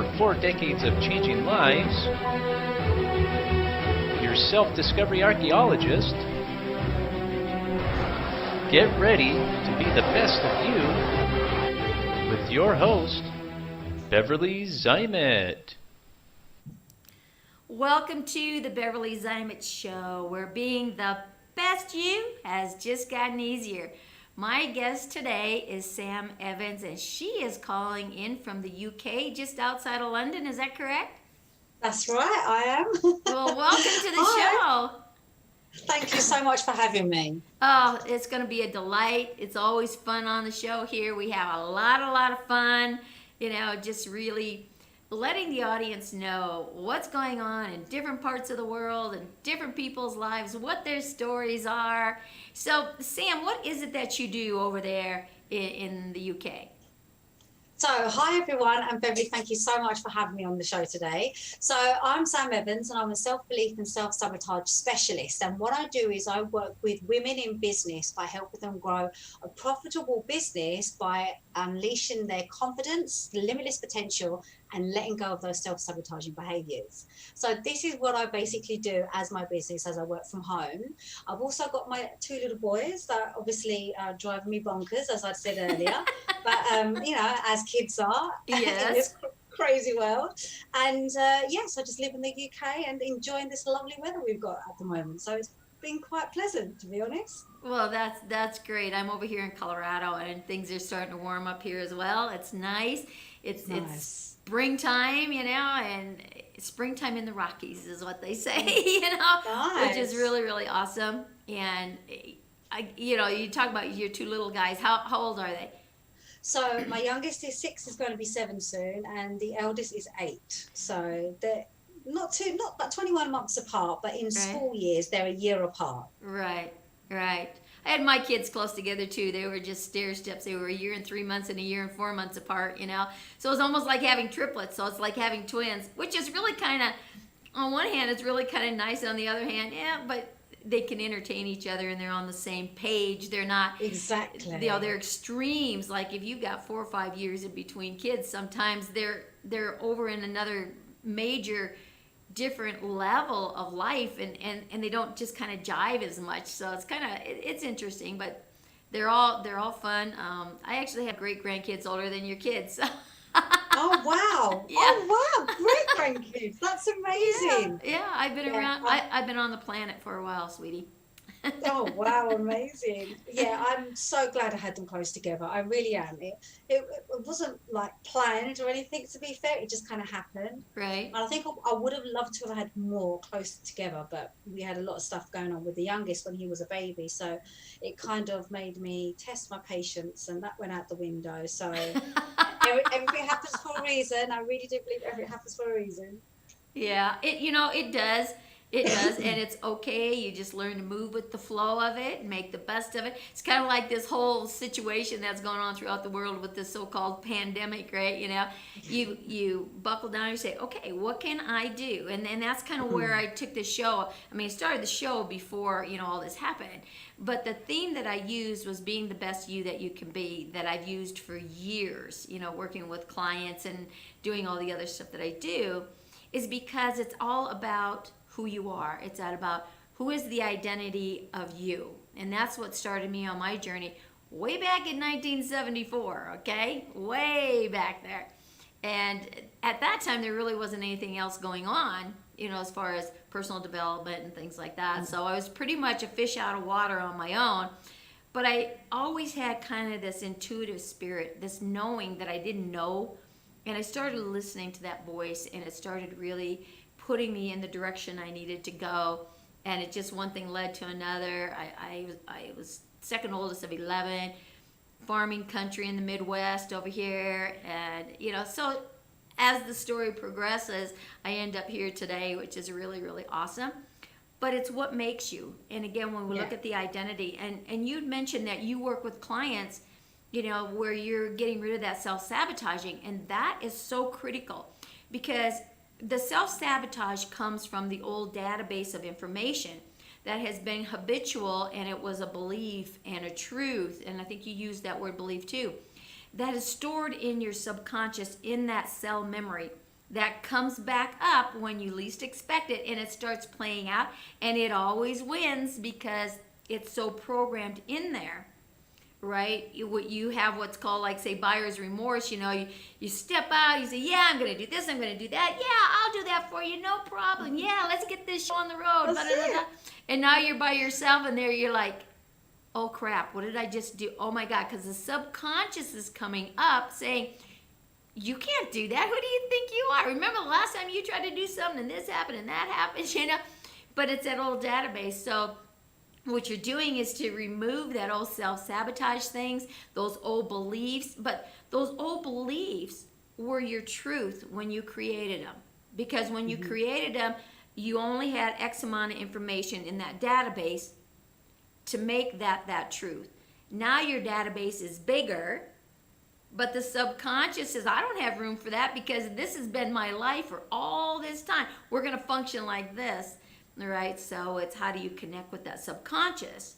over 4 decades of changing lives, your self-discovery archaeologist. Get ready to be the best of you with your host, Beverly Zimet. Welcome to the Beverly Zimet Show, where being the best you has just gotten easier. My guest today is Sam Evans, and she is calling in from the UK, just outside of London. Is that correct? That's right, I am. Well, welcome to the Hi. show. Thank you so much for having me. Oh, it's going to be a delight. It's always fun on the show here. We have a lot of fun, just really letting the audience know what's going on in different parts of the world and different people's lives, what their stories are. So, Sam, what is it that you do over there in the UK? So, hi everyone, and Beverly, thank you so much for having me on the show today. So, I'm Sam Evans, and I'm a self-belief and self-sabotage specialist. And what I do is I work with women in business by helping them grow a profitable business by unleashing their confidence, limitless potential, and letting go of those self-sabotaging behaviors. So this is what I basically do as my business as I work from home. I've also got my 2 little boys that obviously drive me bonkers, as I said earlier. But, as kids are in this crazy world. And yes, I just live in the UK and enjoying this lovely weather we've got at the moment. So it's been quite pleasant, to be honest. Well, that's great. I'm over here in Colorado, and things are starting to warm up here as well. It's nice. It's springtime, and springtime in the Rockies is what they say, Nice. Which is really, really awesome. And you talk about your 2 little guys. How old are they? So my youngest is 6, is going to be 7 soon, and the eldest is 8. So they're not about 21 months apart, but in school years they're a year apart. Right. I had my kids close together too. They were just stair steps. They were a year and 3 months and a year and 4 months apart, So it's almost like having triplets. So it's like having twins, which is really kind of, on one hand, it's really kind of nice. On the other hand, but they can entertain each other and they're on the same page. They're not exactly. They're extremes. Like if you've got 4 or 5 years in between kids, sometimes they're over in another major different level of life, and they don't just kind of jive as much. So it's it's interesting, but they're all fun. I actually have great grandkids older than your kids. Oh wow! Yeah. Oh wow! Great grandkids. That's amazing. Yeah. I've been around. I've been on the planet for a while, sweetie. Oh wow, amazing. Yeah, I'm so glad I had them close together. I really am. It wasn't like planned or anything, to be fair. It just kind of happened. Right. And I think I would have loved to have had more close together, but we had a lot of stuff going on with the youngest when he was a baby. So it kind of made me test my patience, and that went out the window. So everything happens for a reason. I really do believe everything happens for a reason. Yeah, it does. It does, and it's okay. You just learn to move with the flow of it and make the best of it. It's kind of like this whole situation that's going on throughout the world with this so-called pandemic, right? You buckle down and you say, okay, what can I do? And then that's kind of where I took the show. I started the show before, all this happened. But the theme that I used was being the best you that you can be, that I've used for years, working with clients and doing all the other stuff that I do, is because it's all about who you are. It's about who is the identity of you. And that's what started me on my journey way back in 1974, okay? Way back there. And at that time, there really wasn't anything else going on, as far as personal development and things like that. So I was pretty much a fish out of water on my own. But I always had kind of this intuitive spirit, this knowing that I didn't know. And I started listening to that voice, and it started really putting me in the direction I needed to go. And it just, one thing led to another. I was second oldest of 11, farming country in the Midwest over here. And, so as the story progresses, I end up here today, which is really, really awesome. But it's what makes you. And again, when we look at the identity, and you'd mentioned that you work with clients, where you're getting rid of that self-sabotaging. And that is so critical, because the self-sabotage comes from the old database of information that has been habitual, and it was a belief and a truth, and I think you used that word belief too, that is stored in your subconscious, in that cell memory. that comes back up when you least expect it, and it starts playing out, and it always wins because it's so programmed in there, right? You have what's called, like, say, buyer's remorse. You step out, you say, yeah, I'm going to do this, I'm going to do that. Yeah, I'll do that for you, no problem. Yeah, let's get this show on the road. That's it. And now you're by yourself, and there you're like, oh crap, what did I just do? Oh my God, because the subconscious is coming up saying, you can't do that. Who do you think you are? Remember the last time you tried to do something and this happened and that happened, But it's that old database. So what you're doing is to remove that old self-sabotage things, those old beliefs. But those old beliefs were your truth when you created them. Because when you created them, you only had X amount of information in that database to make that truth. Now your database is bigger, but the subconscious says, I don't have room for that because this has been my life for all this time. We're going to function like this, all right? So it's how do you connect with that subconscious,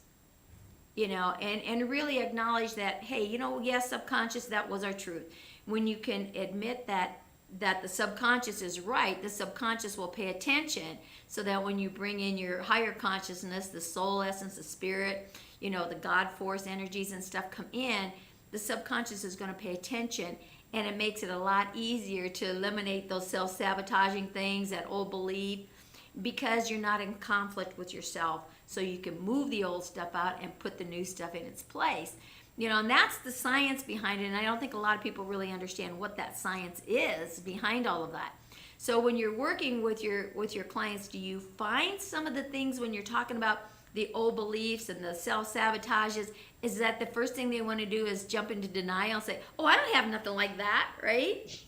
and really acknowledge that, hey, yes, subconscious, that was our truth. When you can admit that the subconscious is right, the subconscious will pay attention, so that when you bring in your higher consciousness, the soul essence, the spirit, the God force energies and stuff come in, the subconscious is going to pay attention, and it makes it a lot easier to eliminate those self-sabotaging things, that old belief, because you're not in conflict with yourself, so you can move the old stuff out and put the new stuff in its place. And that's the science behind it, and I don't think a lot of people really understand what that science is behind all of that. So when you're working with your clients, do you find some of the things when you're talking about the old beliefs and the self-sabotages, is that the first thing they want to do is jump into denial and say, oh, I don't have nothing like that, right?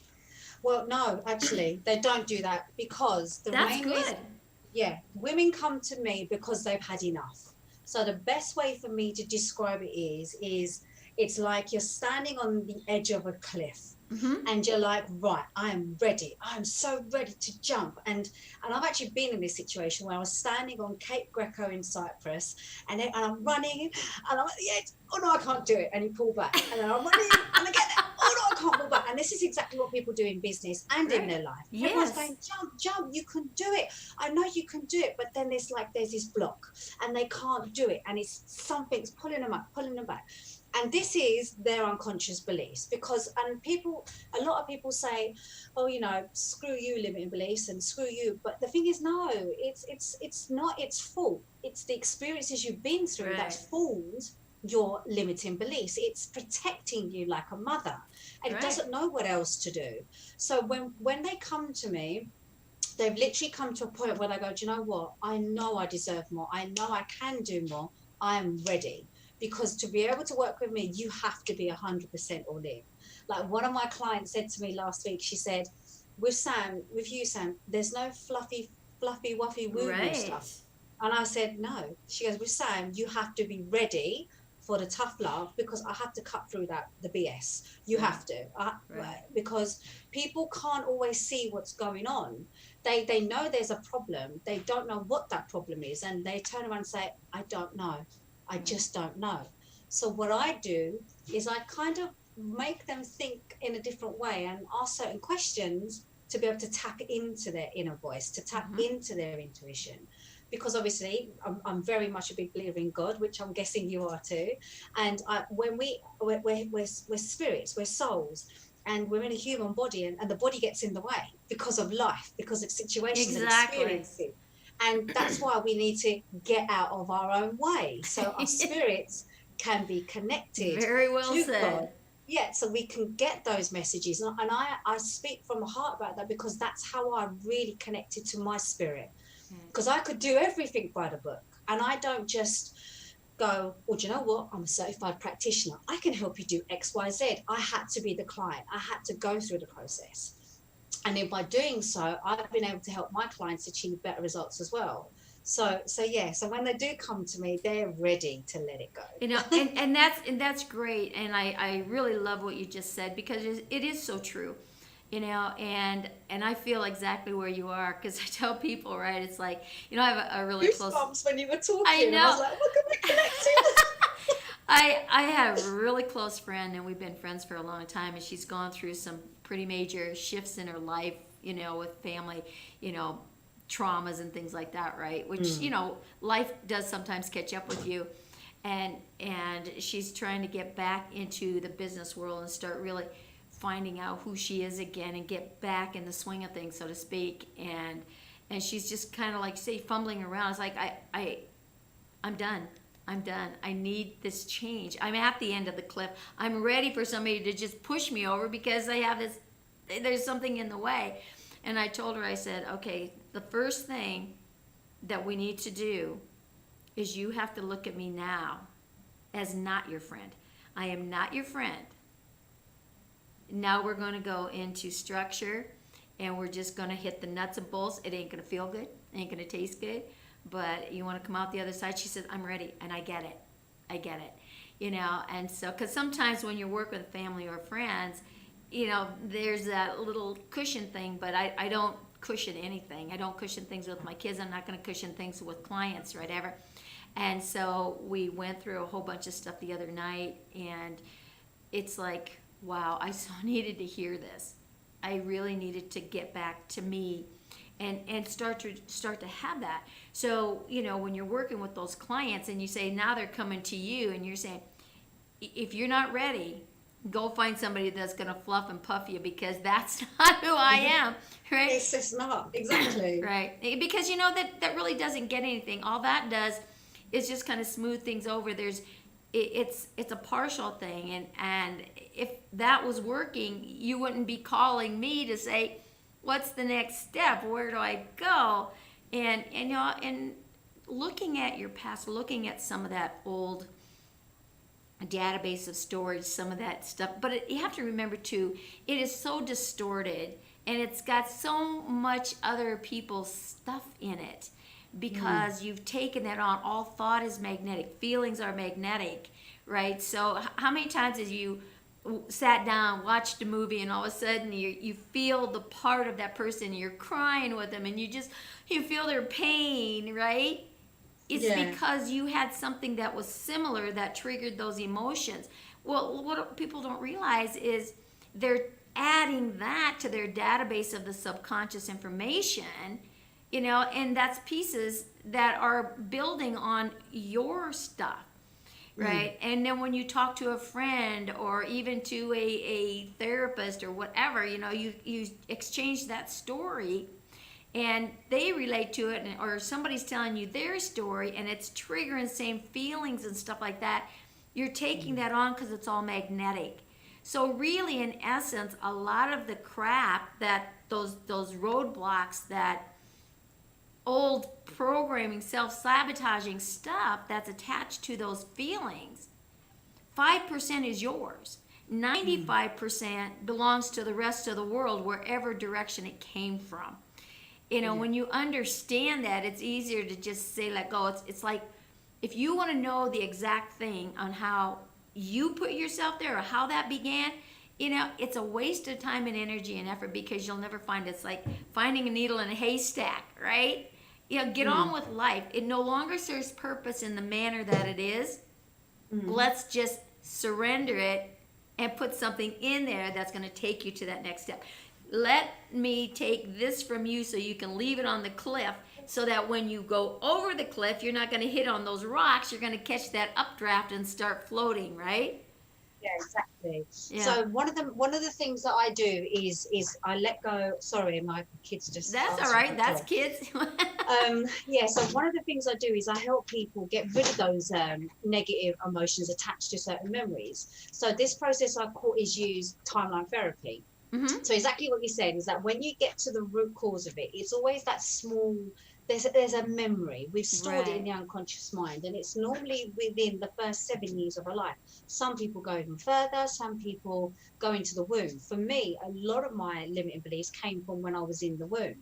Well, no, actually, they don't do that, because That's main good. reason, women come to me because they've had enough. So the best way for me to describe it is it's like you're standing on the edge of a cliff. And you're like, right, I am ready. I'm so ready to jump. And I've actually been in this situation where I was standing on Cape Greco in Cyprus, and I'm running, and I'm at the edge. Oh no, I can't do it. And you pull back, and then I'm running, and again, oh no, I can't pull back. And this is exactly what people do in business and in their life. Yes. Everyone's going, jump, you can do it. I know you can do it, but then there's this block, and they can't do it, and it's something's pulling them up, pulling them back. And this is their unconscious beliefs, because a lot of people say, oh, screw you, limiting beliefs, and screw you. But the thing is, no, it's not its fault. It's the experiences you've been through that formed your limiting beliefs. It's protecting you like a mother, and it doesn't know what else to do. So when they come to me, they've literally come to a point where they go, do you know what? I know I deserve more. I know I can do more. I'm ready. Because to be able to work with me, you have to be 100% all in. Like one of my clients said to me last week, she said, with you, Sam, there's no fluffy, wuffy, woo-woo stuff. And I said, no. She goes, with Sam, you have to be ready for the tough love, because I have to cut through the BS. You have to. Because people can't always see what's going on. They know there's a problem. They don't know what that problem is. And they turn around and say, I don't know. I just don't know. So what I do is I kind of make them think in a different way and ask certain questions to be able to tap into their inner voice, to tap into their intuition. Because obviously I'm very much a big believer in God, which I'm guessing you are too. And we're spirits, we're souls, and we're in a human body, and the body gets in the way because of life, because of situations and experiences. And that's why we need to get out of our own way, so our spirits can be connected. Very well said. God. Yeah, so we can get those messages. And I speak from the heart about that, because that's how I really connected to my spirit. Because I could do everything by the book. And I don't just go, well, do you know what? I'm a certified practitioner. I can help you do X, Y, Z. I had to be the client. I had to go through the process. And then by doing so, I've been able to help my clients achieve better results as well. So when they do come to me, they're ready to let it go. And that's great. And I really love what you just said, because it is so true, and I feel exactly where you are, because I tell people, right, it's like, I have a really close. Goosebumps when you were talking. I know. I was like, what can we connect to? I have a really close friend, and we've been friends for a long time, and she's gone through some pretty major shifts in her life with family, you know, traumas and things like that, right? Which, life does sometimes catch up with you. And she's trying to get back into the business world and start really finding out who she is again and get back in the swing of things, so to speak. And she's just kind of like, say, fumbling around. It's like, I'm done. I'm done. I need this change. I'm at the end of the cliff. I'm ready for somebody to just push me over because I have this, there's something in the way. And I told her, I said, okay, the first thing that we need to do is you have to look at me now as not your friend. I am not your friend. Now we're going to go into structure, and we're just going to hit the nuts and bolts. It ain't going to feel good. It ain't going to taste good. But you want to come out the other side? She said, I'm ready. And I get it. I get it. And so, because sometimes when you work with family or friends, there's that little cushion thing, but I don't cushion anything. I don't cushion things with my kids. I'm not going to cushion things with clients, right, ever. And so we went through a whole bunch of stuff the other night, and it's like, wow, I so needed to hear this. I really needed to get back to me and start to have that. So, when you're working with those clients and you say, now they're coming to you, and you're saying, if you're not ready, go find somebody that's going to fluff and puff you, because that's not who I am, right? It's just not, exactly. Right. Because that really doesn't get anything. All that does is just kind of smooth things over. It's a partial thing, and if that was working, you wouldn't be calling me to say, what's the next step? Where do I go? And looking at your past, looking at some of that old database of storage, some of that stuff. But you have to remember too, it is so distorted, and it's got so much other people's stuff in it, because you've taken that on. All thought is magnetic. Feelings are magnetic, right? So how many times have you sat down, watched a movie, and all of a sudden you feel the part of that person, you're crying with them, and you feel their pain, right? It's because you had something that was similar that triggered those emotions. Well, what people don't realize is they're adding that to their database of the subconscious information, and that's pieces that are building on your stuff, right? And then when you talk to a friend or even to a therapist or whatever, you exchange that story, and they relate to it, or somebody's telling you their story, and it's triggering same feelings and stuff like that. You're taking that on because it's all magnetic. So really, in essence, a lot of the crap that those roadblocks, that old programming, self-sabotaging stuff that's attached to those feelings, 5% is yours. 95% belongs to the rest of the world, wherever direction it came from. When you understand that, it's easier to just say, let go. It's like, if you want to know the exact thing on how you put yourself there or how that began, it's a waste of time and energy and effort, because you'll never find it. It's like finding a needle in a haystack, right? Get on with life. It no longer serves purpose in the manner that it is. Let's just surrender it and put something in there that's going to take you to that next step. Let me take this from you so you can leave it on the cliff, so that when you go over the cliff, you're not going to hit on those rocks. You're going to catch that updraft and start floating, right? Yeah, exactly. Yeah. So one of the things that I do is I let go. Sorry, my kids just. That's all right. That's kids. So one of the things I do is I help people get rid of those negative emotions attached to certain memories. So this process is use timeline therapy. So exactly what you said is that when you get to the root cause of it, it's always that small. There's a memory. We've stored it in the unconscious mind, and it's normally within the first 7 years of a life. Some people go even further. Some people go into the womb. For me, a lot of my limiting beliefs came from when I was in the womb.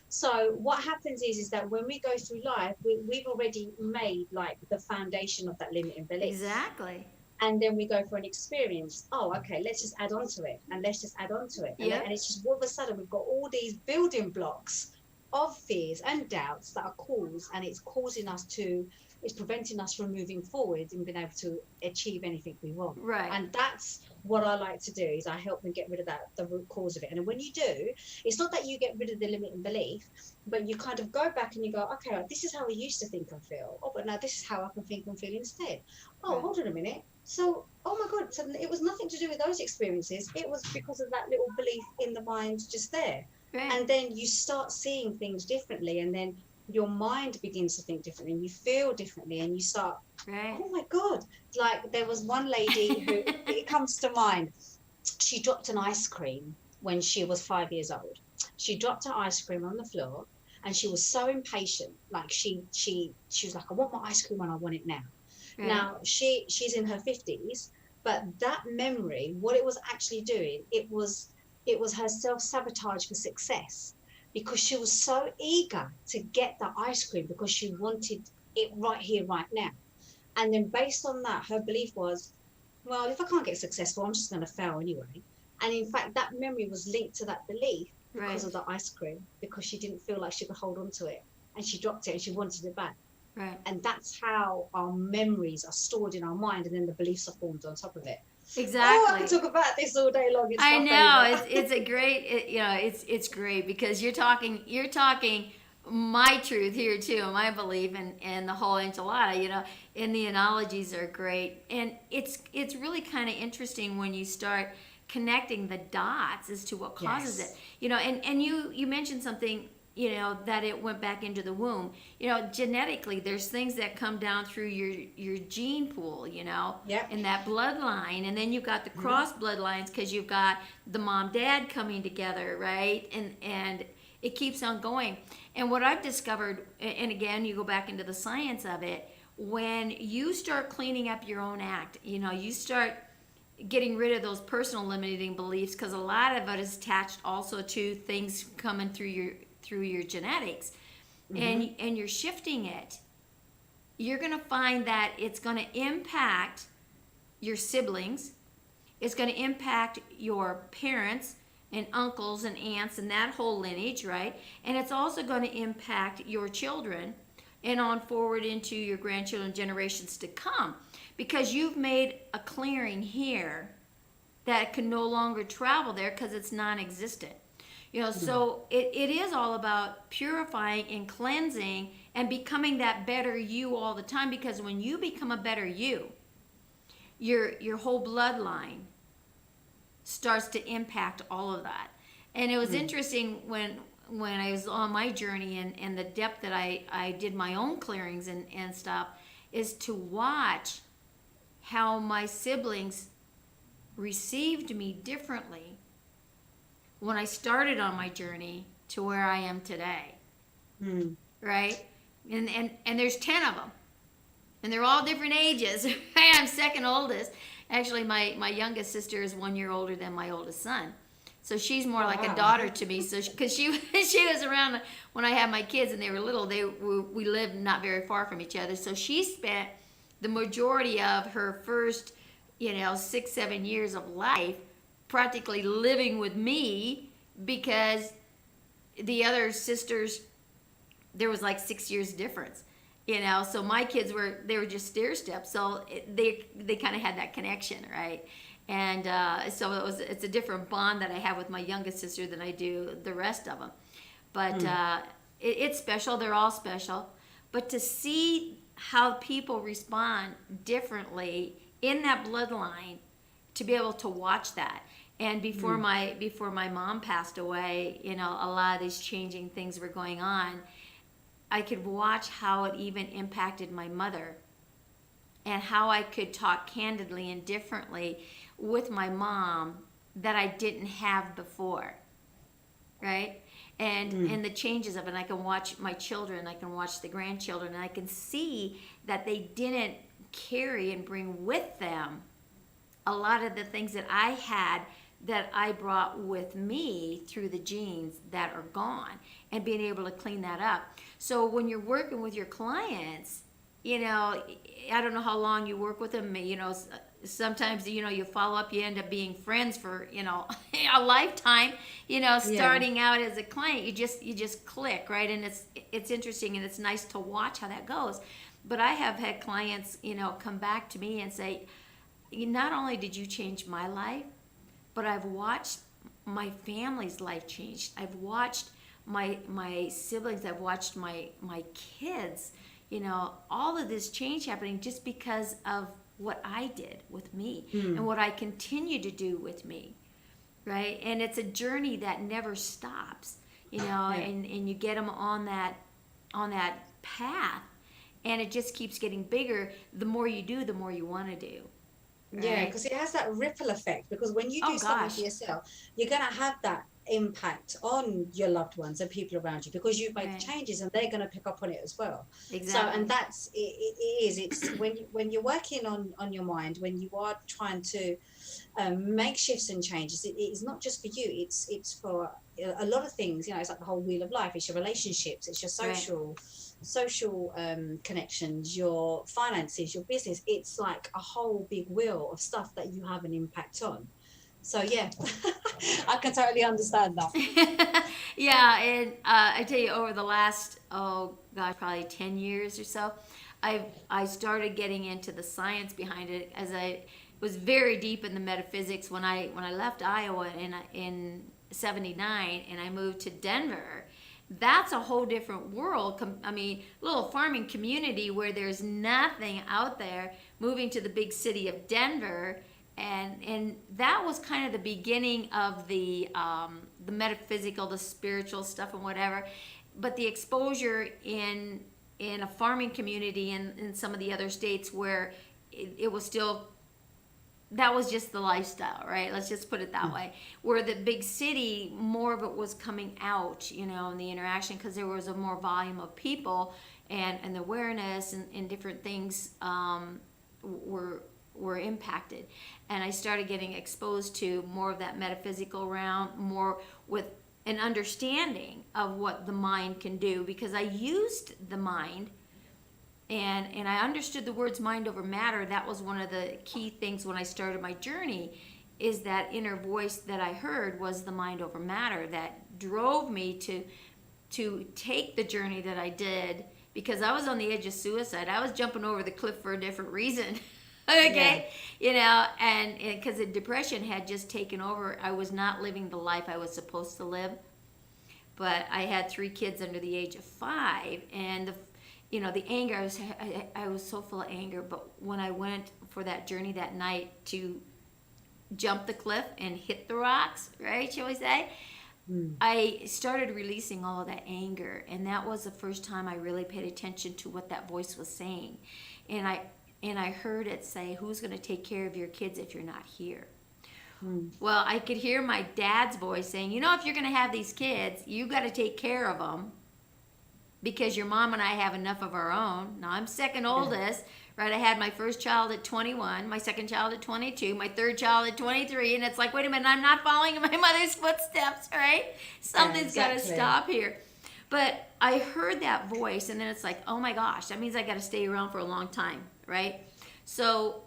So what happens is that when we go through life, we've already made like the foundation of that limiting belief. Exactly. And then we go for an experience. Oh, okay, let's just add on to it, and let's just add on to it. And it's just all of a sudden we've got all these building blocks of fears and doubts that are caused, and it's preventing us from moving forward and being able to achieve anything we want. Right. And that's what I like to do, is I help them get rid of that, the root cause of it. And when you do, it's not that you get rid of the limiting belief, but you kind of go back and you go, okay, this is how I used to think and feel. Oh, but now this is how I can think and feel instead. Oh, Right. hold on a minute. So, oh my God, so it was nothing to do with those experiences. It was because of that little belief in the mind just there. Right. And then you start seeing things differently, and then your mind begins to think differently, and you feel differently, and you start, Right. oh my God. Like there was one lady who, it comes to mind, she dropped an ice cream when she was 5 years old. She dropped her ice cream on the floor, and she was so impatient. Like she was like, I want my ice cream and I want it now. Right. Now she's in her 50s, but that memory, what it was actually doing, it was her self-sabotage for success, because she was so eager to get the ice cream because she wanted it right here, right now. And then based on that, her belief was, well, if I can't get successful, I'm just going to fail anyway. And in fact, that memory was linked to that belief because of the ice cream, because she didn't feel like she could hold on to it, and she dropped it and she wanted it back. Right. And that's how our memories are stored in our mind, and then the beliefs are formed on top of it. Exactly. Oh, I could talk about this all day long. It's I my know favorite. it's a great, it's great because you're talking my truth here too, my belief and the whole enchilada, and the analogies are great, and it's really kind of interesting when you start connecting the dots as to what causes Yes. it, and you mentioned something, that it went back into the womb. Genetically, there's things that come down through your gene pool, Yep. in that bloodline, and then you've got the cross bloodlines because you've got the mom dad coming together, right? And it keeps on going. And what I've discovered, and again, you go back into the science of it, when you start cleaning up your own act, you start getting rid of those personal limiting beliefs, because a lot of it is attached also to things coming through your genetics, and you're shifting it, you're going to find that it's going to impact your siblings, it's going to impact your parents and uncles and aunts and that whole lineage, right? And it's also going to impact your children and on forward into your grandchildren, generations to come, because you've made a clearing here that can no longer travel there because it's non-existent. So it is all about purifying and cleansing and becoming that better you all the time, because when you become a better you, your whole bloodline starts to impact all of that. And it was interesting when I was on my journey and the depth that I did my own clearings and stuff, is to watch how my siblings received me differently when I started on my journey to where I am today. Right? And there's 10 of them. And they're all different ages. I'm second oldest. Actually, my youngest sister is 1 year older than my oldest son. So she's more like a daughter to me. So because she was around when I had my kids and they were little, we lived not very far from each other. So she spent the majority of her first 6-7 years of life practically living with me, because the other sisters, there was like 6 years difference, so my kids were just stair steps, so they kind of had that connection, right? And so it's a different bond that I have with my youngest sister than I do the rest of them. But it's special. They're all special. But to see how people respond differently in that bloodline, to be able to watch that. And before my mom passed away, a lot of these changing things were going on. I could watch how it even impacted my mother, and how I could talk candidly and differently with my mom that I didn't have before, right? And the changes of it. And I can watch my children, I can watch the grandchildren, and I can see that they didn't carry and bring with them a lot of the things that I had, that I brought with me through the genes that are gone, and being able to clean that up. So when you're working with your clients, I don't know how long you work with them, sometimes, you follow up, you end up being friends for, a lifetime, starting out as a client, you just click, right? And it's interesting, and it's nice to watch how that goes. But I have had clients, come back to me and say, not only did you change my life, but I've watched my family's life change. I've watched my siblings, I've watched my kids, all of this change happening just because of what I did with me and what I continue to do with me, right? And it's a journey that never stops, and you get them on that path, and it just keeps getting bigger. The more you do, the more you want to do. Right? Yeah, because it has that ripple effect. Because when you do something for yourself, you're going to have that impact on your loved ones and people around you, because you've made the changes, and they're going to pick up on it as well. Exactly. So, and that's it's when you're working on your mind, when you are trying to make shifts and changes, it's not just for you, it's for a lot of things. It's like the whole wheel of life. It's your relationships, it's your social connections, your finances, your business. It's like a whole big wheel of stuff that you have an impact on. So yeah, I can totally understand that. Yeah, and I tell you, over the last probably 10 years or so, I started getting into the science behind it, as I was very deep in the metaphysics when I left Iowa in '79 and I moved to Denver. That's a whole different world. Little farming community where there's nothing out there, moving to the big city of Denver. And that was kind of the beginning of the metaphysical, the spiritual stuff and whatever. But the exposure in a farming community in some of the other states where it was still, that was just the lifestyle, right? Let's just put it that way. Where the big city, more of it was coming out, in the interaction, because there was a more volume of people, and the awareness and different things were impacted. And I started getting exposed to more of that metaphysical realm, more with an understanding of what the mind can do, because I used the mind, and I understood the words mind over matter. That was one of the key things when I started my journey, is that inner voice that I heard was the mind over matter that drove me to take the journey that I did, because I was on the edge of suicide. I was jumping over the cliff for a different reason. Okay, and because the depression had just taken over. I was not living the life I was supposed to live. But I had 3 kids under the age of 5, and the anger, I was so full of anger. But when I went for that journey that night to jump the cliff and hit the rocks, right, shall we say, I started releasing all of that anger, and that was the first time I really paid attention to what that voice was saying. And I heard it say, who's going to take care of your kids if you're not here? Well, I could hear my dad's voice saying, if you're going to have these kids, you got to take care of them, because your mom and I have enough of our own. Now, I'm second oldest, right? I had my first child at 21, my second child at 22, my third child at 23, and it's like, wait a minute, I'm not following in my mother's footsteps, right? Something's got to stop here. But I heard that voice, and then it's like, oh my gosh, that means I got to stay around for a long time, right? So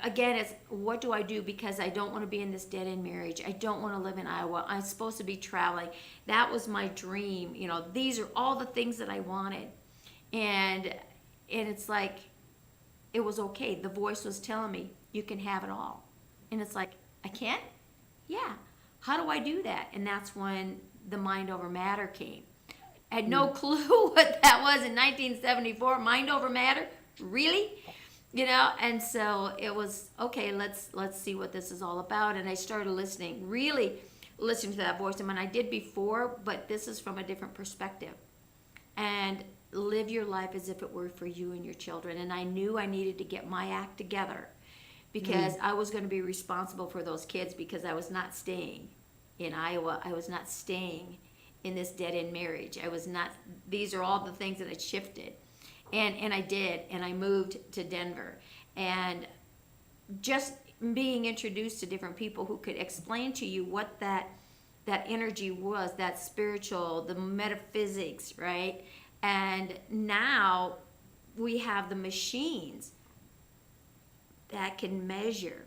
again, it's what do I do, because I don't want to be in this dead-end marriage. I don't want to live in Iowa. I'm supposed to be traveling. That was my dream. These are all the things that I wanted. And it's like, it was okay. The voice was telling me, you can have it all. And it's like, I can? Yeah. How do I do that? And that's when the mind over matter came. I had no clue what that was in 1974. Mind over matter? Really? And so it was, okay, let's see what this is all about. And I started really listening to that voice. I did before, but this is from a different perspective. And live your life as if it were for you and your children. And I knew I needed to get my act together, because I was going to be responsible for those kids, because I was not staying in Iowa. I was not staying in this dead-end marriage. These are all the things that had shifted. And I did, and I moved to Denver. And just being introduced to different people who could explain to you what that energy was, that spiritual, the metaphysics, right? And now we have the machines. that can measure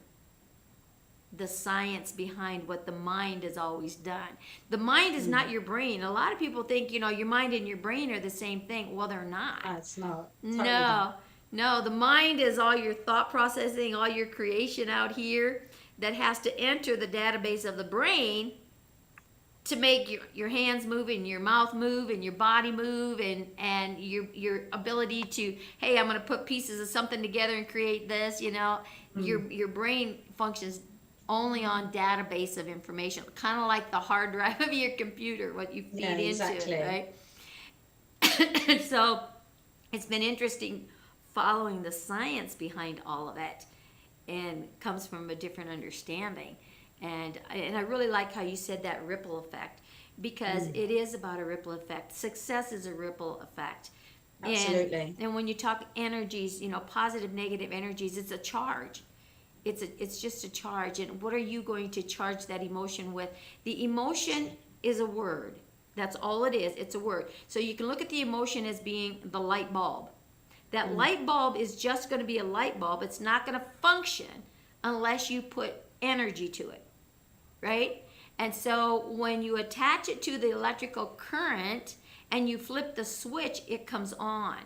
the science behind what the mind has always done. The mind is not your brain. A lot of people think, your mind and your brain are the same thing. Well, they're not. That's not. Totally No, not. no, the mind is all your thought processing, all your creation out here that has to enter the database of the brain to make your hands move and your mouth move and your body move and your ability to, hey, I'm going to put pieces of something together and create this, your brain functions only on database of information, kind of like the hard drive of your computer, what you feed into exactly. it, right? So it's been interesting following the science behind all of it, and comes from a different understanding. And I really like how you said that ripple effect, because it is about a ripple effect. Success is a ripple effect. Absolutely. And when you talk energies, positive, negative energies, it's a charge. It's just a charge. And what are you going to charge that emotion with? The emotion is a word. That's all it is. It's a word. So you can look at the emotion as being the light bulb. That light bulb is just going to be a light bulb. It's not going to function unless you put energy to it, right? And so when you attach it to the electrical current and you flip the switch, it comes on.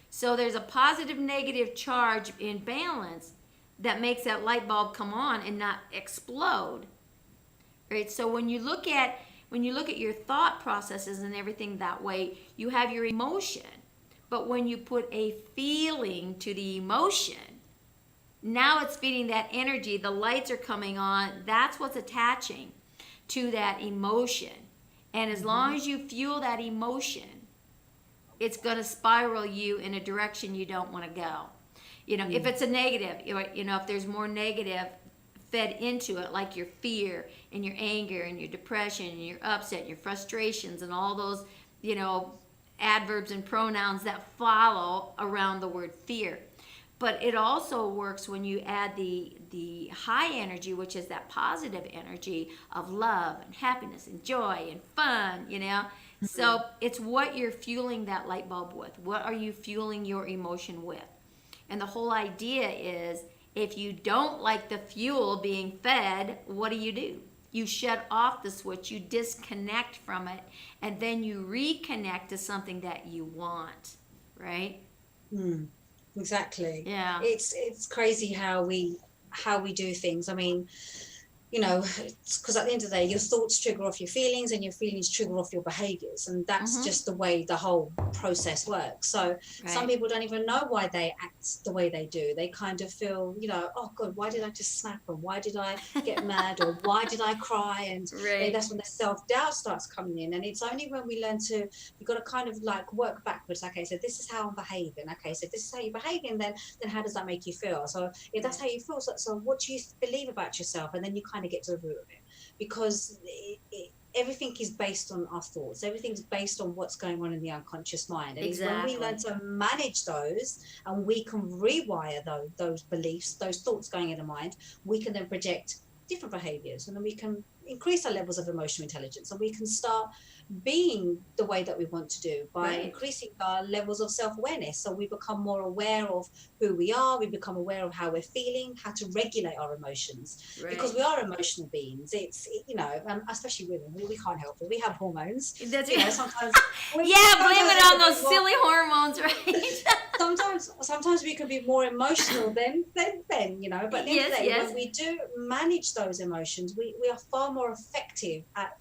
So there's a positive, negative charge in balance that makes that light bulb come on and not explode, right? So when you look at your thought processes and everything that way, you have your emotion. But when you put a feeling to the emotion, now it's feeding that energy. The lights are coming on. That's what's attaching to that emotion. And as long as you fuel that emotion, it's going to spiral you in a direction you don't want to go. If it's a negative, if there's more negative fed into it, like your fear and your anger and your depression and your upset and your frustrations and all those, adverbs and pronouns that follow around the word fear. But it also works when you add the high energy, which is that positive energy of love and happiness and joy and fun, So it's what you're fueling that light bulb with. What are you fueling your emotion with? And the whole idea is, if you don't like the fuel being fed, what do? You shut off the switch, you disconnect from it, and then you reconnect to something that you want, right? Exactly. Yeah. It's crazy how we do things. I mean, because at the end of the day, your thoughts trigger off your feelings and your feelings trigger off your behaviors. And that's just the way the whole process works. So some people don't even know why they act the way they do. They kind of feel, oh God, why did I just snap? And why did I get mad? Or why did I cry? And that's when the self-doubt starts coming in. And it's only when we learn you've got to kind of like work backwards. Okay, so this is how I'm behaving. Okay, so this is how you're behaving. Then how does that make you feel? So if that's how you feel, so what do you believe about yourself? And then you kind of get to the root of it, because everything is based on our thoughts. Everything's based on what's going on in the unconscious mind. And it's when we learn to manage those, and we can rewire those beliefs, those thoughts going in the mind, we can then project different behaviors, and then we can increase our levels of emotional intelligence, and we can start being the way that we want to do by increasing our levels of self-awareness. So we become more aware of who we are, we become aware of how we're feeling, how to regulate our emotions, because we are emotional beings. Especially women, we can't help it. We have hormones. That's sometimes blame it on those silly hormones, right? sometimes we can be more emotional than men, but at the end of the day, when we do manage those emotions, we are far more effective at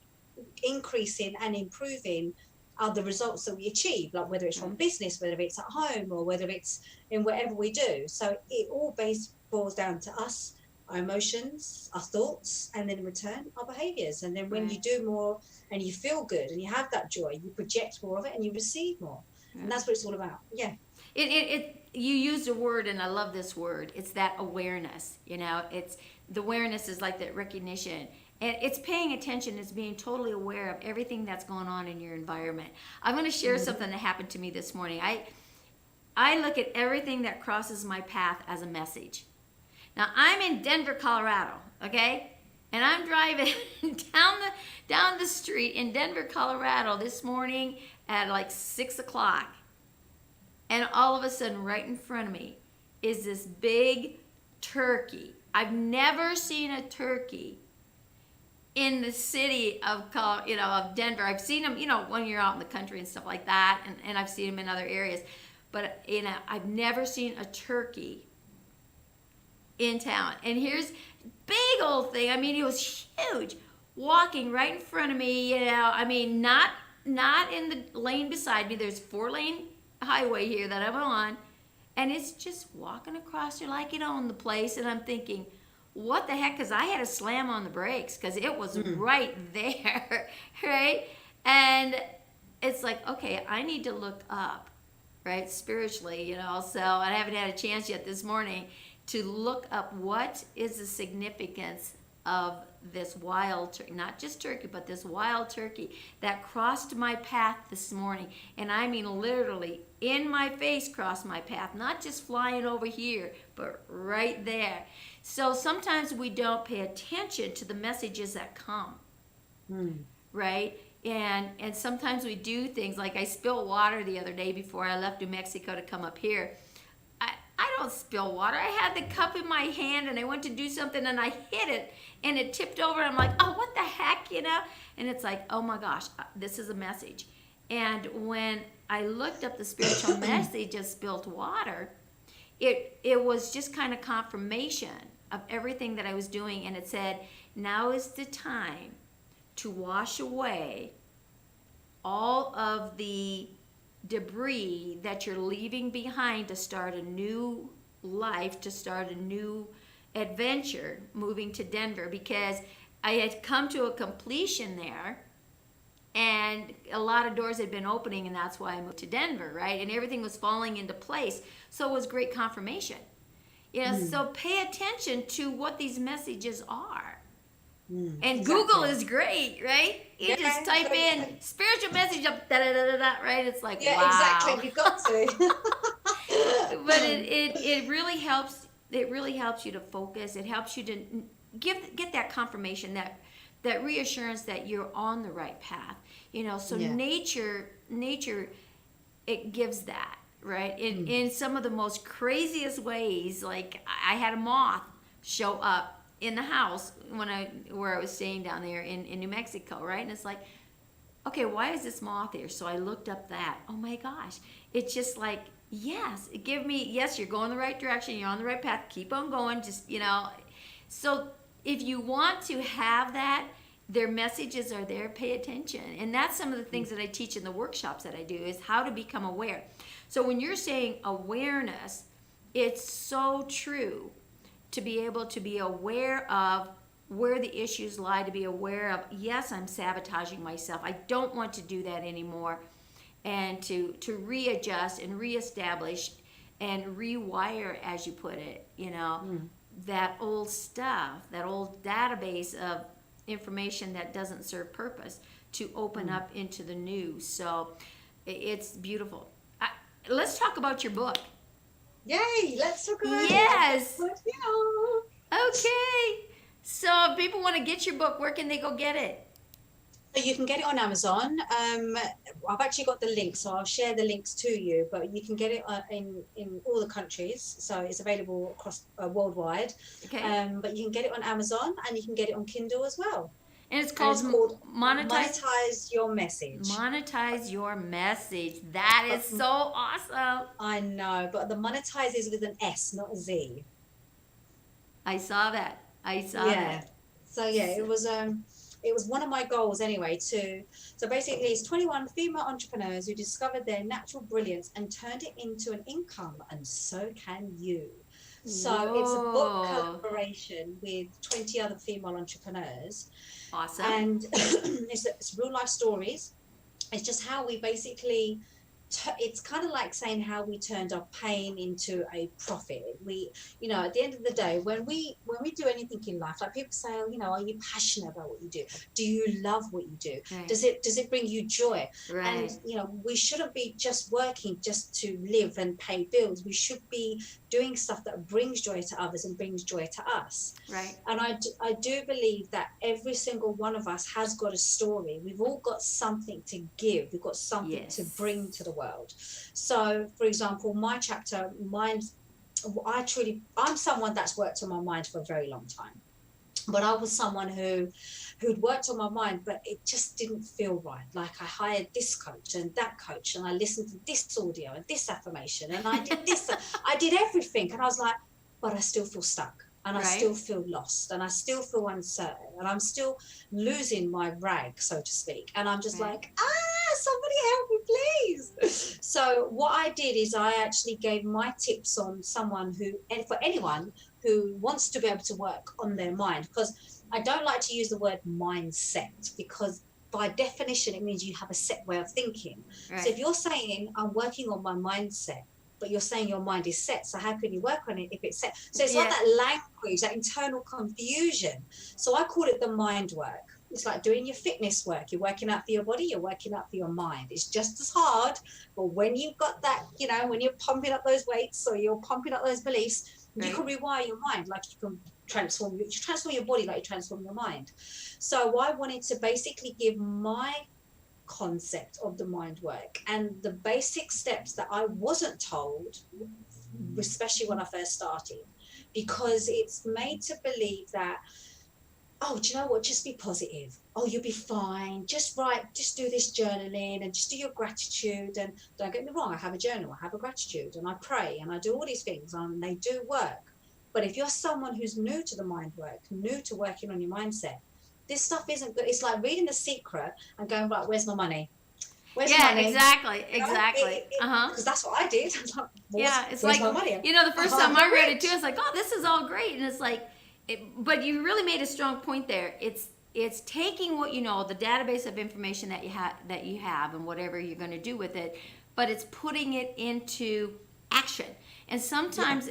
increasing and improving the results that we achieve, like whether it's from business, whether it's at home, or whether it's in whatever we do. So it all boils down to us, our emotions, our thoughts, and then in return our behaviors. And then when you do more and you feel good and you have that joy, you project more of it and you receive more. And that's what it's all about. You used a word, and I love this word. It's that awareness. It's the awareness is like that recognition. And it's paying attention, it's being totally aware of everything that's going on in your environment. I'm going to share something that happened to me this morning. I look at everything that crosses my path as a message. Now, I'm in Denver, Colorado, okay? And I'm driving down the street in Denver, Colorado this morning at like 6 o'clock. And all of a sudden, right in front of me is this big turkey. I've never seen a turkey in the city of of Denver. I've seen them, when you're out in the country and stuff like that, and I've seen them in other areas. But I've never seen a turkey in town. And here's big old thing. I mean, it was huge, walking right in front of me. I mean, not in the lane beside me. There's 4-lane highway here that I'm on, and it's just walking across there like it owned the place. And I'm thinking, what the heck? Because I had to slam on the brakes because it was right there, right? And it's like, okay, I need to look up, right, spiritually, So I haven't had a chance yet this morning to look up what is the significance of this wild turkey, not just turkey, but this wild turkey that crossed my path this morning. And I mean literally in my face crossed my path, not just flying over here, but right there. So sometimes we don't pay attention to the messages that come, right? And sometimes we do things like I spilled water the other day before I left New Mexico to come up here. I don't spill water. I had the cup in my hand and I went to do something and I hit it and it tipped over. I'm like, oh, what the heck, And it's like, oh my gosh, this is a message. And when I looked up the spiritual message of spilt water, it was just kind of confirmation of everything that I was doing. And it said, now is the time to wash away all of the debris that you're leaving behind to start a new life, to start a new adventure moving to Denver, because I had come to a completion there and a lot of doors had been opening, and that's why I moved to Denver, right? And everything was falling into place. So it was great confirmation. So pay attention to what these messages are. And exactly. Google is great, right? You just type in spiritual message up, right? It's like, yeah, wow. exactly. You've got to. But it really helps. It really helps you to focus. It helps you to get that confirmation, that reassurance that you're on the right path. So nature, it gives that, right? In some of the most craziest ways. Like I had a moth show up in the house where I was staying down there in New Mexico, right? And it's like, okay, why is this moth here? So I looked up that. Oh my gosh. It's just like, yes, you're going the right direction. You're on the right path. Keep on going. Just, So if you want to have that, their messages are there. Pay attention. And that's some of the things that I teach in the workshops that I do, is how to become aware. So when you're saying awareness, it's so true. To be able to be aware of where the issues lie, to be aware of, yes, I'm sabotaging myself. I don't want to do that anymore. And to readjust and reestablish and rewire, as you put it, that old stuff, that old database of information that doesn't serve purpose, to open up into the new. So it's beautiful. Let's talk about your book. Yay, let's talk about yes. it. Okay. So if people want to get your book, where can they go get it? So you can get it on Amazon. I've actually got the link, so I'll share the links to you, but you can get it in all the countries. So it's available across worldwide. Okay. But you can get it on Amazon and you can get it on Kindle as well. And it's called Monetize Your Message. Monetize Your Message. That is so awesome. I know, but the monetize is with an S, not a Z. I saw that. That. So it was one of my goals anyway. So basically, it's 21 female entrepreneurs who discovered their natural brilliance and turned it into an income, and so can you. So Whoa. It's a book collaboration with 20 other female entrepreneurs. Awesome. And it's real life stories. It's just how we basically, it's kind of like saying how we turned our pain into a profit. We, at the end of the day, when we do anything in life, like people say, are you passionate about what you do? Do you love what you do? Right. Does it bring you joy? Right. And, we shouldn't be just working just to live and pay bills. We should be doing stuff that brings joy to others and brings joy to us. Right. And I do believe that every single one of us has got a story. We've all got something to give. We've got something to bring to the world. So, for example, my chapter, I'm someone that's worked on my mind for a very long time. But I was someone who'd worked on my mind, but it just didn't feel right. Like I hired this coach and that coach, and I listened to this audio and this affirmation, and I did this, I did everything, and I was like, but I still feel stuck, and I still feel lost, and I still feel uncertain, and I'm still losing my rag, so to speak. And I'm just like, somebody help me, please. So what I did is I actually gave my tips on someone who, and for anyone who wants to be able to work on their mind, because I don't like to use the word mindset, because by definition it means you have a set way of thinking. So if you're saying I'm working on my mindset, but you're saying your mind is set, so how can you work on it if it's set? So it's like that language, that internal confusion. So I call it the mind work. It's like doing your fitness work. You're working out for your body, you're working out for your mind. It's just as hard, but when you've got that, when you're pumping up those weights or you're pumping up those beliefs, you can rewire your mind, like you can transform your body like you transform your mind. So I wanted to basically give my concept of the mind work and the basic steps that I wasn't told, especially when I first started, because it's made to believe that, oh, do you know what? Just be positive. Oh, you'll be fine. Just do this journaling and just do your gratitude. And don't get me wrong, I have a journal, I have a gratitude, and I pray and I do all these things, and they do work. But if you're someone who's new to the mind work, new to working on your mindset, this stuff isn't good. It's like reading The Secret and going, right, where's my money? Where's the money? Exactly. Because that's what I did. It's like, my money? The first time I read it too, I was like, oh, this is all great. And it's like, but you really made a strong point there. It's taking what the database of information that you have and whatever you're going to do with it, but it's putting it into action. And sometimes,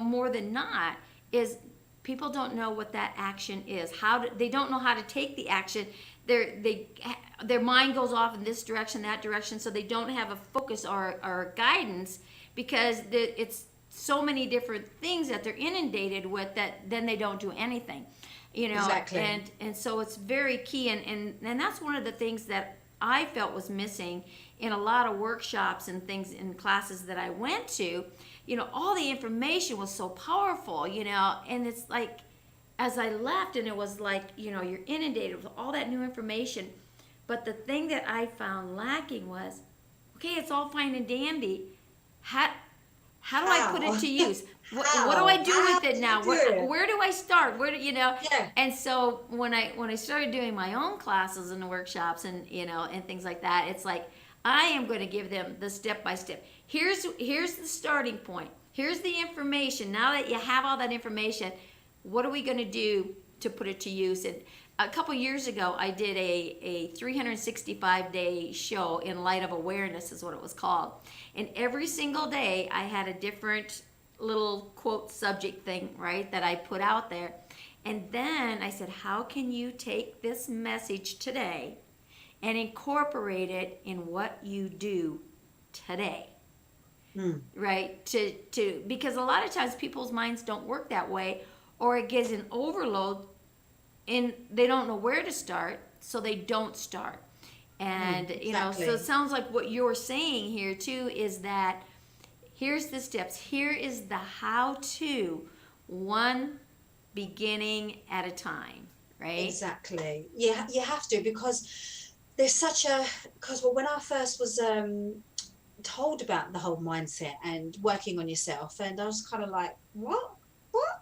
more than not, is people don't know what that action is. They don't know how to take the action. Their mind goes off in this direction, that direction, so they don't have a focus or guidance, because it's so many different things that they're inundated with that then they don't do anything. Exactly. And so it's very key, and that's one of the things that I felt was missing in a lot of workshops and things in classes that I went to. All the information was so powerful, and it's like, as I left, and it was like, you're inundated with all that new information, but the thing that I found lacking was, okay, it's all fine and dandy. How do I put it to use? What do I do with it now? Where do I start? And so when I started doing my own classes and workshops and and things like that, it's like, I am going to give them the step by step. Here's the starting point. Here's the information. Now that you have all that information, what are we going to do to put it to use? And a couple years ago, I did a 365-day show, In Light of Awareness is what it was called. And every single day, I had a different little quote subject thing, right, that I put out there. And then I said, how can you take this message today and incorporate it in what you do today? Right? Because a lot of times people's minds don't work that way, or it gets an overload and they don't know where to start, so they don't start. And exactly. So it sounds like what you're saying here too is that here's the steps, here is the how to, one beginning at a time, right? Exactly. Yeah, you have to, because there's when I first was told about the whole mindset and working on yourself, and I was kind of like, what?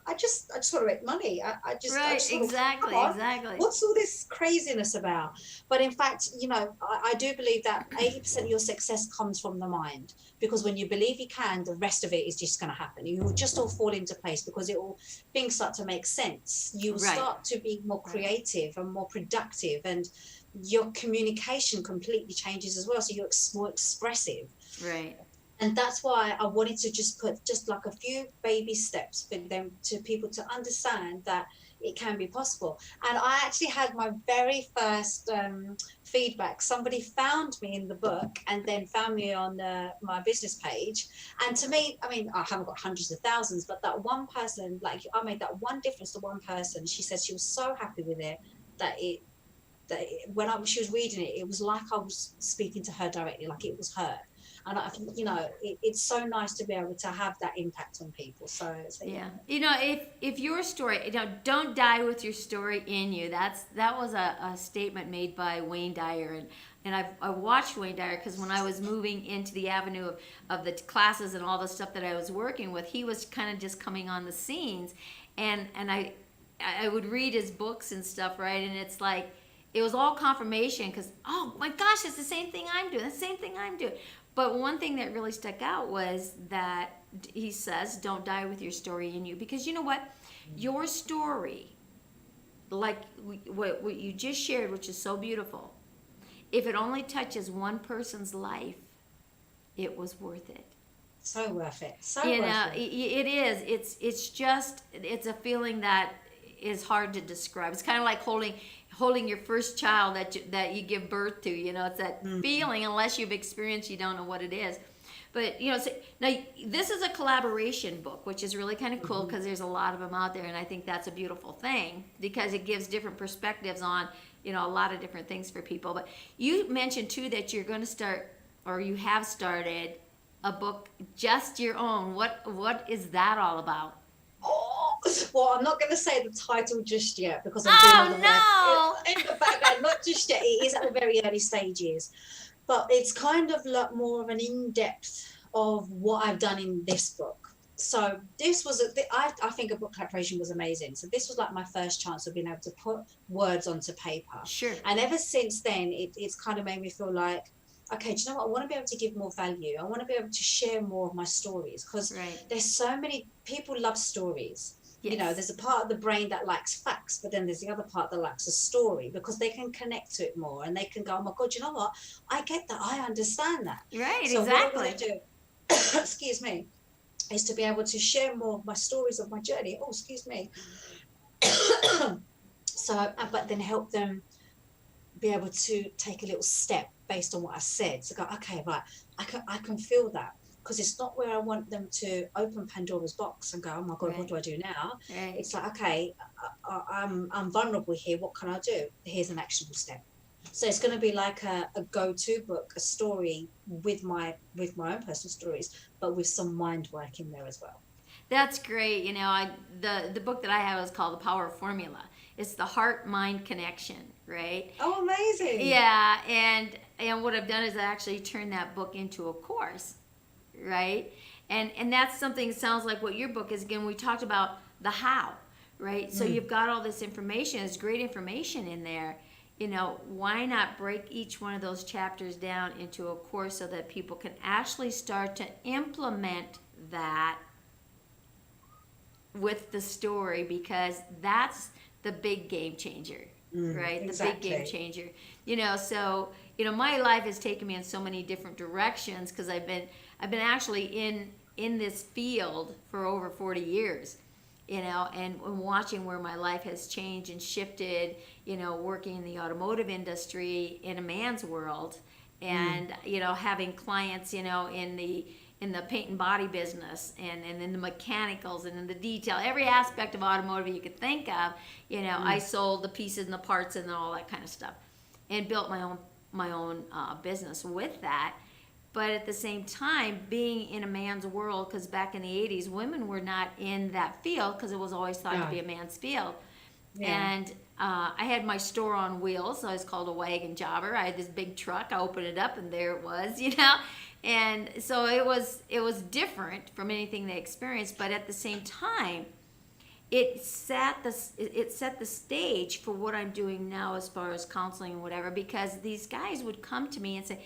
I just want to make money. I just exactly. What's all this craziness about? But in fact, I do believe that 80% of your success comes from the mind, because when you believe you can, the rest of it is just going to happen. You will just all fall into place, because things start to make sense. You will start to be more creative and more productive, and your communication completely changes as well. So you're more expressive. Right. And that's why I wanted to just put just like a few baby steps for them, to people to understand that it can be possible. And I actually had my very first feedback. Somebody found me in the book and then found me on my business page. And to me, I mean, I haven't got hundreds of thousands, but that one person, like, I made that one difference to one person. She said she was so happy with it that when she was reading it, it was like I was speaking to her directly, like it was her. And I think, you know, it's so nice to be able to have that impact on people. So Yeah. You know, if your story, you know, don't die with your story in you. That was a statement made by Wayne Dyer, and I watched Wayne Dyer because when I was moving into the avenue of the classes and all the stuff that I was working with, he was kind of just coming on the scenes, and I would read his books and stuff, right? And it's like it was all confirmation because, oh my gosh, it's the same thing I'm doing, the same thing I'm doing. But one thing that really stuck out was that he says, don't die with your story in you. Because you know what? Your story, like what you just shared, which is so beautiful, if it only touches one person's life, it was worth it. So worth it. So You worth know, it. it is. It's just, it's a feeling that is hard to describe. It's kind of like holding your first child that you give birth to. You know, it's that feeling. Unless you've experienced, you don't know what it is. But you know, so, now this is a collaboration book, which is really kind of cool because there's a lot of them out there, and I think that's a beautiful thing because it gives different perspectives on, you know, a lot of different things for people. But you mentioned too that you're going to start, or you have started, a book just your own. What is that all about? Oh, well, I'm not going to say the title just yet because I'm doing all the work in the background. Not just yet. It is at the very early stages, but it's kind of like more of an in-depth of what I've done in this book. So this was I think a book collaboration was amazing. So this was like my first chance of being able to put words onto paper. Sure. And ever since then, it's kind of made me feel like, okay, do you know what? I want to be able to give more value. I want to be able to share more of my stories because there's so many people love stories. Yes. You know, there's a part of the brain that likes facts, but then there's the other part that likes a story because they can connect to it more and they can go, oh my God, you know what? I get that. I understand that. Right, so exactly. What I want to do, excuse me, is to be able to share more of my stories of my journey. Oh, excuse me. So, but then help them be able to take a little step based on what I said. So go, okay, right, I can feel that because it's not where I want them to open Pandora's box and go, oh my God, what do I do now? It's like, okay, I'm vulnerable here. What can I do? Here's an actionable step. So it's going to be like a go-to book, a story with my own personal stories, but with some mind work in there as well. That's great. You know, the book that I have is called The Power Formula. It's the heart-mind connection, right? Oh, amazing. Yeah, and what I've done is I actually turned that book into a course, right? And that's something that sounds like what your book is. Again, we talked about the how, right? So you've got all this information. There's great information in there. You know, why not break each one of those chapters down into a course so that people can actually start to implement that with the story, because that's the big game changer, right? Exactly. The big game changer. You know, so, you know, my life has taken me in so many different directions because I've been actually in this field for over 40 years. You know, and watching where my life has changed and shifted, you know, working in the automotive industry in a man's world, and you know, having clients, you know, in the paint and body business, and in the mechanicals and in the detail, every aspect of automotive you could think of. You know, I sold the pieces and the parts and all that kind of stuff, and built my own business with that. But at the same time, being in a man's world, because back in the 80s, women were not in that field because it was always thought to be a man's field. Yeah. And I had my store on wheels, so I was called a wagon jobber. I had this big truck. I opened it up, and there it was, you know. And so it was different from anything they experienced. But at the same time, it set the stage for what I'm doing now as far as counseling and whatever. Because these guys would come to me and say,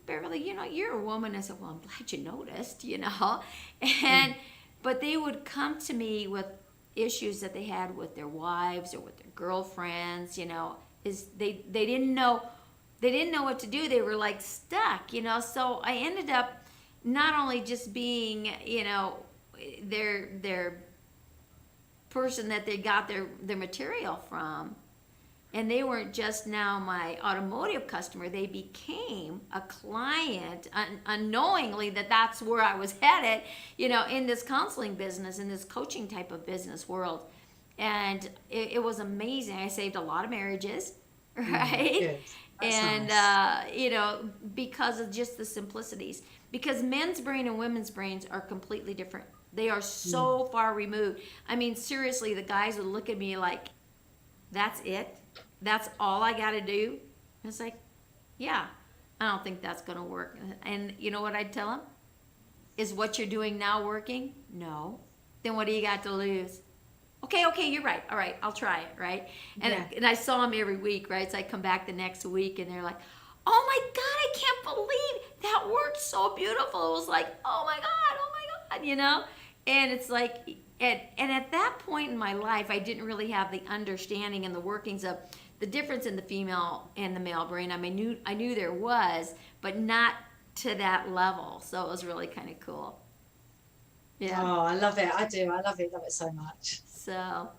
Beverly, you know, you're a woman. I said, well, I'm glad you noticed, you know. And but they would come to me with issues that they had with their wives or with their girlfriends, you know, is they didn't know what to do. They were like stuck, you know. So I ended up not only just being, you know, their person that they got their material from. And they weren't just now my automotive customer. They became a client unknowingly that's where I was headed, you know, in this counseling business, in this coaching type of business world. And it was amazing. I saved a lot of marriages, right? Good. That's and, nice. You know, because of just the simplicities. Because men's brain and women's brains are completely different. They are so far removed. I mean, seriously, the guys would look at me like, that's it? That's all I got to do? And it's like, yeah, I don't think that's going to work. And you know what I'd tell them? Is what you're doing now working? No. Then what do you got to lose? Okay, you're right. All right, I'll try it, right? And I saw them every week, right? So I come back the next week and they're like, oh my God, I can't believe that worked so beautiful. It was like, oh my God, you know? And it's like, and at that point in my life, I didn't really have the understanding and the workings of the difference in the female and the male brain. I mean, I knew there was, but not to that level. So it was really kind of cool. Yeah. Oh, I love it. I do. I love it so much. So,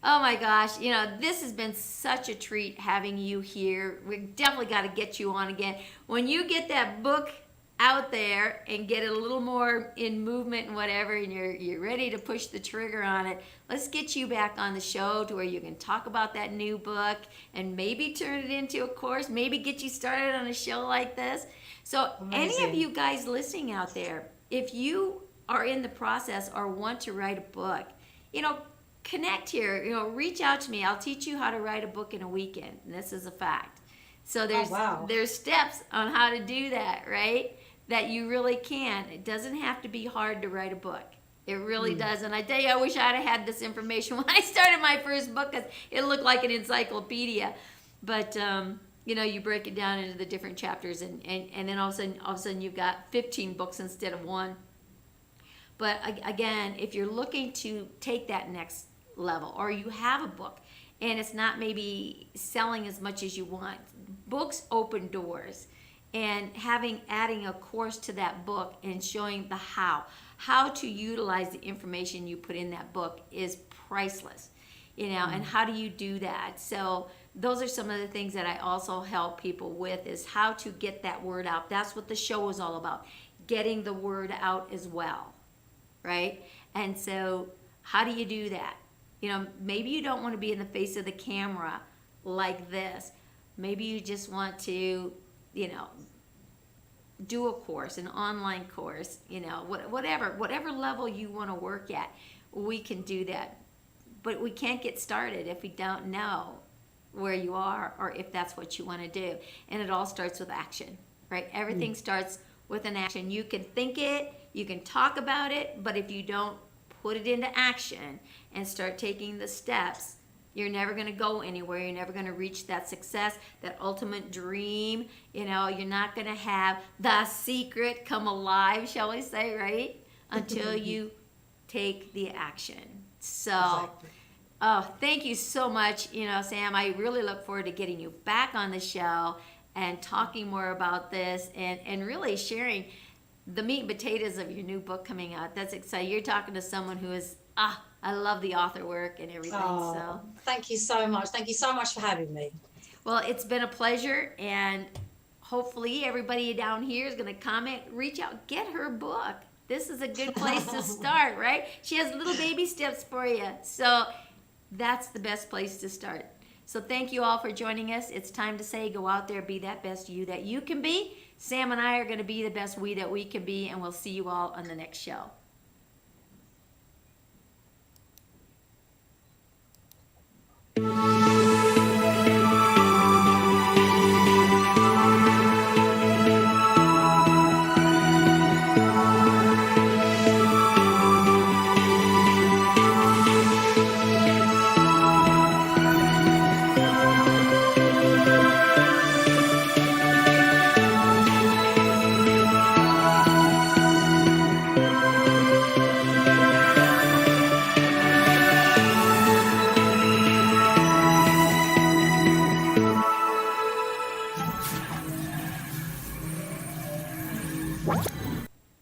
oh my gosh, you know, this has been such a treat having you here. We definitely got to get you on again. When you get that book out there and get it a little more in movement and whatever, and you're ready to push the trigger on it, let's get you back on the show to where you can talk about that new book and maybe turn it into a course, maybe get you started on a show like this. So Amazing. any of you guys listening out there, if you are in the process or want to write a book, you know, connect here, you know, reach out to me. I'll teach you how to write a book in a weekend. And this is a fact. So there's steps on how to do that, right? That you really can. It doesn't have to be hard to write a book. It really does. And I tell you, I wish I'd have had this information when I started my first book, because it looked like an encyclopedia. But you know, you break it down into the different chapters, and then all of a sudden you've got 15 books instead of one. But again, if you're looking to take that next level, or you have a book and it's not maybe selling as much as you want, books open doors. And adding a course to that book and showing the how to utilize the information you put in that book is priceless, you know. And how do you do that? So those are some of the things that I also help people with, is how to get that word out. That's what the show is all about, getting the word out as well, right? And so how do you do that? You know, maybe you don't want to be in the face of the camera like this. Maybe you just want to, you know, do a course, an online course, you know, whatever level you want to work at, we can do that. But we can't get started if we don't know where you are or if that's what you want to do. And it all starts with action, right? Everything starts with an action. You can think it, you can talk about it, but if you don't put it into action and start taking the steps, you're never going to go anywhere. You're never going to reach that success, that ultimate dream. You know, you're not going to have the secret come alive, shall we say, right? Until you take the action. So, Exactly. oh, thank you so much. You know, Sam, I really look forward to getting you back on the show and talking more about this and really sharing the meat and potatoes of your new book coming out. That's exciting. You're talking to someone who is, I love the author work and everything. Oh, so thank you so much. Thank you so much for having me. well, it's been a pleasure, and hopefully everybody down here is going to comment, reach out, get her book. This is a good place to start, right? She has little baby steps for you. So that's the best place to start. So thank you all for joining us. It's time to say, go out there, be that best you that you can be. Sam and I are going to be the best we that we can be, and we'll see you all on the next show. What?